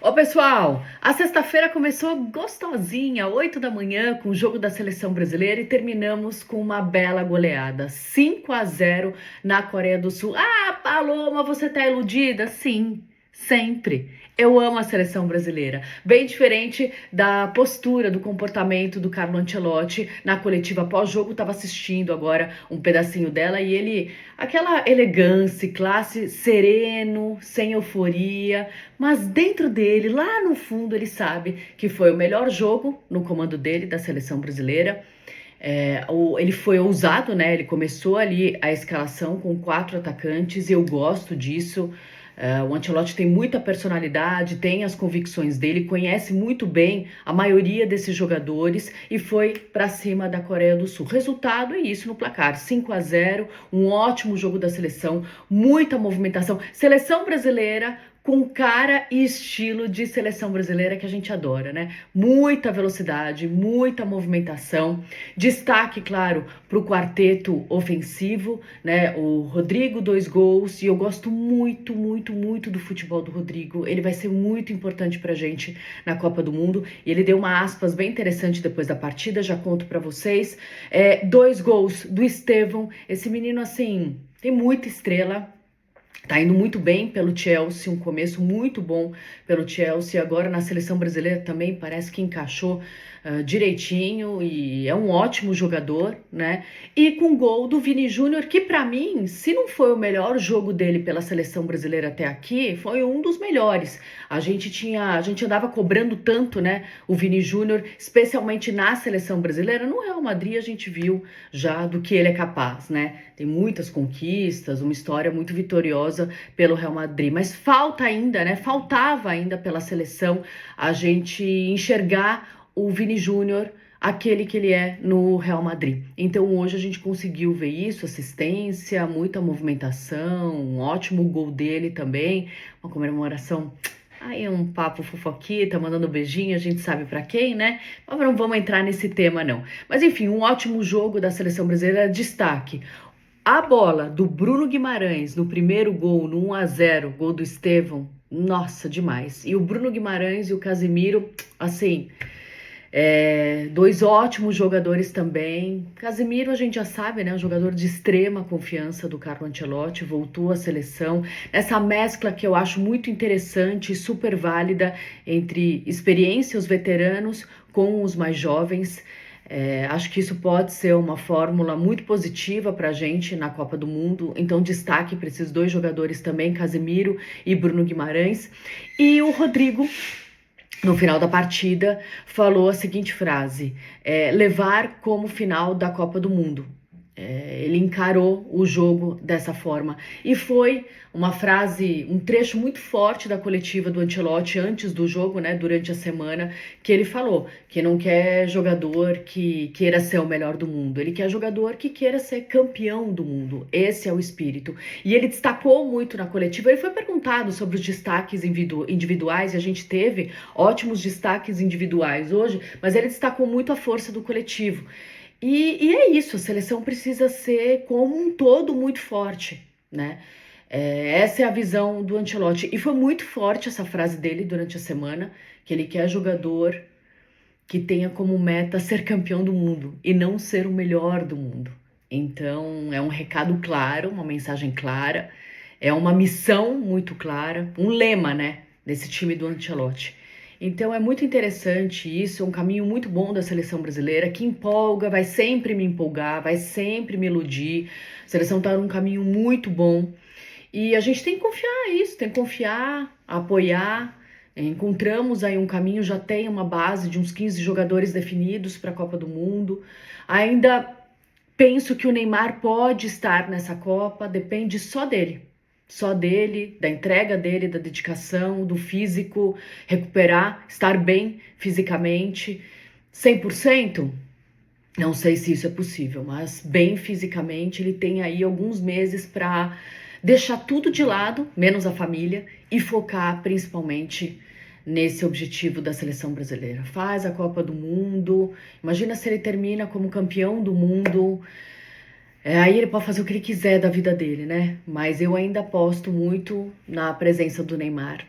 Ô pessoal, a sexta-feira começou gostosinha, 8 da manhã, com o jogo da seleção brasileira e terminamos com uma bela goleada, 5-0 na Coreia do Sul. Ah, Paloma, você tá iludida? Sim, sempre. Eu amo a seleção brasileira. Bem diferente da postura, do comportamento do Carlo Ancelotti na coletiva pós-jogo. Tava assistindo agora um pedacinho dela e ele, aquela elegância, classe, sereno, sem euforia, mas dentro dele, lá no fundo, ele sabe que foi o melhor jogo no comando dele, da seleção brasileira. Ele foi ousado, né? Ele começou ali a escalação com 4 atacantes e eu gosto disso. O Ancelotti tem muita personalidade, tem as convicções dele, conhece muito bem a maioria desses jogadores e foi para cima da Coreia do Sul. Resultado é isso no placar: 5-0, um ótimo jogo da seleção, muita movimentação. Seleção brasileira com cara e estilo de seleção brasileira que a gente adora, né? Muita velocidade, muita movimentação. Destaque, claro, para o quarteto ofensivo, né? O Rodrigo, 2 gols, e eu gosto muito, muito, muito do futebol do Rodrigo. Ele vai ser muito importante pra gente na Copa do Mundo. E ele deu uma aspas bem interessante depois da partida, já conto para vocês. 2 gols do Estevão, esse menino assim, tem muita estrela. Tá indo muito bem pelo Chelsea, um começo muito bom pelo Chelsea. Agora na seleção brasileira também parece que encaixou direitinho e é um ótimo jogador, né? E com gol do Vini Júnior, que para mim, se não foi o melhor jogo dele pela seleção brasileira até aqui, foi um dos melhores. A gente andava cobrando tanto, né? O Vini Júnior, especialmente na seleção brasileira. No Real Madrid a gente viu já do que ele é capaz, né? Tem muitas conquistas, uma história muito vitoriosa pelo Real Madrid, mas falta ainda, né? Faltava ainda pela seleção a gente enxergar o Vini Júnior, aquele que ele é no Real Madrid. Então hoje a gente conseguiu ver isso, assistência, muita movimentação, um ótimo gol dele também, uma comemoração. Aí um papo fofoquita, mandando beijinho, a gente sabe pra quem, né? Mas não vamos entrar nesse tema não. Mas enfim, um ótimo jogo da seleção brasileira, destaque. A bola do Bruno Guimarães no primeiro gol, no 1-0, gol do Estevão, nossa, demais. E o Bruno Guimarães e o Casemiro, assim, 2 ótimos jogadores também. Casemiro, a gente já sabe, né? Um jogador de extrema confiança do Carlo Ancelotti, voltou à seleção. Essa mescla que eu acho muito interessante e super válida entre experiência, os veteranos, com os mais jovens. Acho que isso pode ser uma fórmula muito positiva para a gente na Copa do Mundo. Então, destaque para esses 2 jogadores também, Casemiro e Bruno Guimarães. E o Rodrigo, no final da partida, falou a seguinte frase: levar como final da Copa do Mundo. Ele encarou o jogo dessa forma. E foi uma frase, um trecho muito forte da coletiva do Ancelotti antes do jogo, né, durante a semana, que ele falou que não quer jogador que queira ser o melhor do mundo, ele quer jogador que queira ser campeão do mundo. Esse é o espírito. E ele destacou muito na coletiva, ele foi perguntado sobre os destaques individuais, e a gente teve ótimos destaques individuais hoje, mas ele destacou muito a força do coletivo. E é isso, a seleção precisa ser como um todo muito forte, né? Essa é a visão do Ancelotti. E foi muito forte essa frase dele durante a semana, que ele quer jogador que tenha como meta ser campeão do mundo e não ser o melhor do mundo. Então, é um recado claro, uma mensagem clara, é uma missão muito clara, um lema, né, desse time do Ancelotti. Então é muito interessante isso, é um caminho muito bom da seleção brasileira, que empolga, vai sempre me empolgar, vai sempre me iludir. A seleção está num caminho muito bom e a gente tem que confiar nisso, tem que confiar, apoiar. Encontramos aí um caminho, já tem uma base de uns 15 jogadores definidos para a Copa do Mundo. Ainda penso que o Neymar pode estar nessa Copa, depende só dele. Só dele, da entrega dele, da dedicação, do físico, recuperar, estar bem fisicamente. 100%? Não sei se isso é possível, mas bem fisicamente, ele tem aí alguns meses para deixar tudo de lado, menos a família, e focar principalmente nesse objetivo da seleção brasileira. Faz a Copa do Mundo, imagina se ele termina como campeão do mundo. Aí ele pode fazer o que ele quiser da vida dele, né? Mas eu ainda aposto muito na presença do Neymar.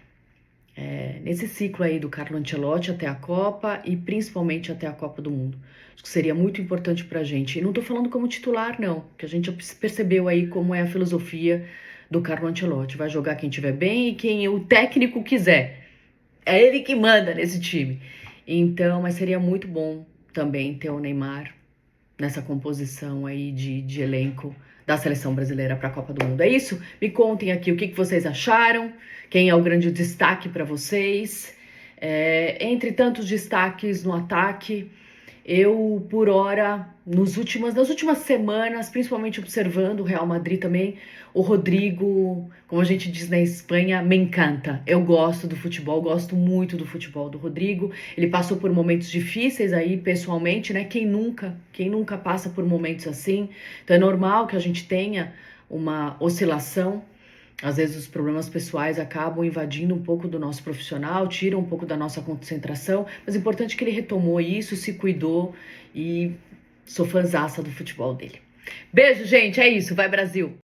nesse ciclo aí do Carlo Ancelotti até a Copa e principalmente até a Copa do Mundo. Acho que seria muito importante pra gente. E não tô falando como titular, não, que a gente já percebeu aí como é a filosofia do Carlo Ancelotti. Vai jogar quem tiver bem e quem o técnico quiser. É ele que manda nesse time. Então, mas seria muito bom também ter o Neymar nessa composição aí de elenco da seleção brasileira para a Copa do Mundo. É isso? Me contem aqui o que vocês acharam, quem é o grande destaque para vocês. Entre tantos destaques no ataque, eu, por hora, nas últimas semanas, principalmente observando o Real Madrid também, o Rodrigo, como a gente diz na Espanha, me encanta. Eu gosto do futebol, gosto muito do futebol do Rodrigo. Ele passou por momentos difíceis aí, pessoalmente, né? Quem nunca passa por momentos assim? Então é normal que a gente tenha uma oscilação. Às vezes os problemas pessoais acabam invadindo um pouco do nosso profissional, tiram um pouco da nossa concentração, mas é importante que ele retomou isso, se cuidou e sou fãzaça do futebol dele. Beijo, gente, é isso, vai Brasil!